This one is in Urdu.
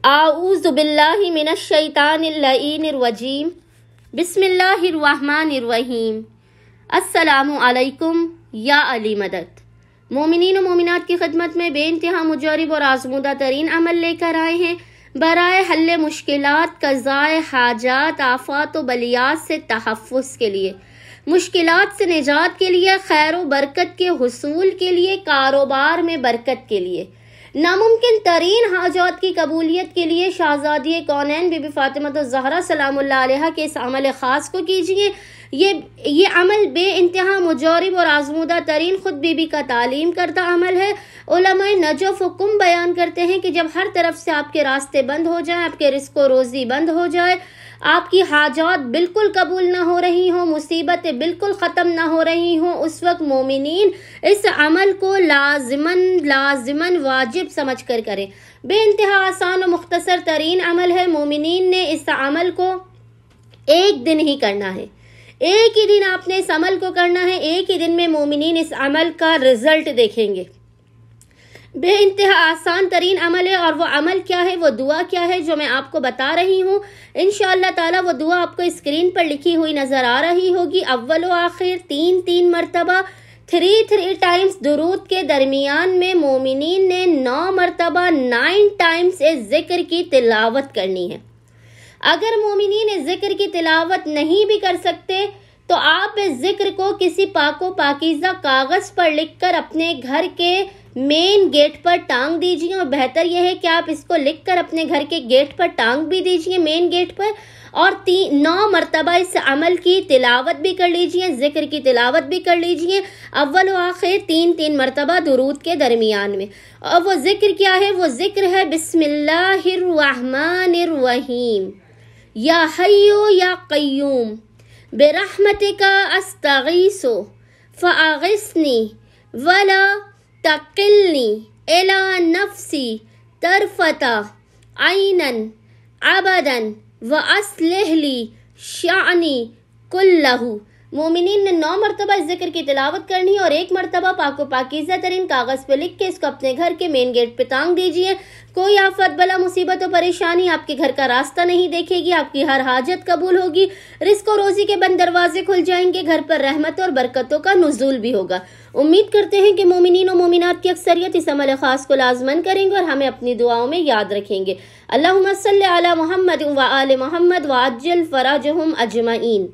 اعوذ باللہ من الشیطان اللعین الرجیم بسم اللہ الرحمن الرحیم۔ السلام علیکم یا علی مدد۔ مومنین و مومنات کی خدمت میں بے انتہا مجرب اور آزمودہ ترین عمل لے کر آئے ہیں برائے حل مشکلات، قضائے حاجات، آفات و بلیات سے تحفظ کے لیے، مشکلات سے نجات کے لیے، خیر و برکت کے حصول کے لیے، کاروبار میں برکت کے لیے، ناممکن ترین حاجات کی قبولیت کے لیے شہزادی کونین بی بی فاطمہ الزہرا سلام اللہ علیہا کے اس عمل خاص کو کیجیے۔ یہ عمل بے انتہا مجرب اور آزمودہ ترین خود بی بی کا تعلیم کردہ عمل ہے۔ علماء نجف و کم بیان کرتے ہیں کہ جب ہر طرف سے آپ کے راستے بند ہو جائیں، آپ کے رزق و روزی بند ہو جائے، آپ کی حاجات بالکل قبول نہ ہو رہی ہوں، مصیبتیں بالکل ختم نہ ہو رہی ہوں، اس وقت مومنین اس عمل کو لازماً واجب سمجھ کر کریں۔ بے انتہا آسان و مختصر ترین عمل ہے۔ مومنین نے اس عمل کو ایک دن ہی کرنا ہے، ایک ہی دن آپ نے اس عمل کو کرنا ہے، ایک ہی دن میں مومنین اس عمل کا رزلٹ دیکھیں گے۔ بے انتہا آسان ترین عمل ہے، اور وہ عمل کیا ہے، وہ دعا کیا ہے جو میں آپ کو بتا رہی ہوں۔ انشاءاللہ تعالی وہ دعا آپ کو اسکرین پر لکھی ہوئی نظر آ رہی ہوگی۔ اول و آخر 3 مرتبہ 3 ٹائمز درود کے درمیان میں مومنین نے 9 مرتبہ 9 ٹائمز اس ذکر کی تلاوت کرنی ہے۔ اگر مومنین اس ذکر کی تلاوت نہیں بھی کر سکتے تو آپ اس ذکر کو کسی پاک و پاکیزہ کاغذ پر لکھ کر اپنے گھر کے مین گیٹ پر ٹانگ دیجیے، اور بہتر یہ ہے کہ آپ اس کو لکھ کر اپنے گھر کے گیٹ پر ٹانگ بھی دیجیے، مین گیٹ پر، اور 9 مرتبہ اس عمل کی تلاوت بھی کر لیجیے، ذکر کی تلاوت بھی کر لیجیے، اول و آخر 3 مرتبہ درود کے درمیان میں۔ اور وہ ذکر کیا ہے؟ وہ ذکر ہے بسم اللہ الرحمن الرحیم، یا حیو یا قیوم برحمتک استغیث فاغثنی ولا تقلنی الی نفسی طرفۃ عینا ابدا واصلح لی شأنی کلہ۔ مومنین نے 9 مرتبہ اس ذکر کی تلاوت کرنی ہے، اور 1 مرتبہ پاک و پاکیزہ ترین کاغذ پہ لکھ کے اس کو اپنے گھر کے مین گیٹ پہ ٹانگ دیجیے۔ کوئی آفت بلا مصیبت و پریشانی آپ کے گھر کا راستہ نہیں دیکھے گی، آپ کی ہر حاجت قبول ہوگی، رزق و روزی کے بند دروازے کھل جائیں گے، گھر پر رحمت اور برکتوں کا نزول بھی ہوگا۔ امید کرتے ہیں کہ مومنین و مومنات کی اکثریت اس عمل خاص کو لازماً کریں گے اور ہمیں اپنی دعاؤں میں یاد رکھیں گے۔ اللہم صلی علی محمد و آل محمد وعجل فرجہم اجمعین۔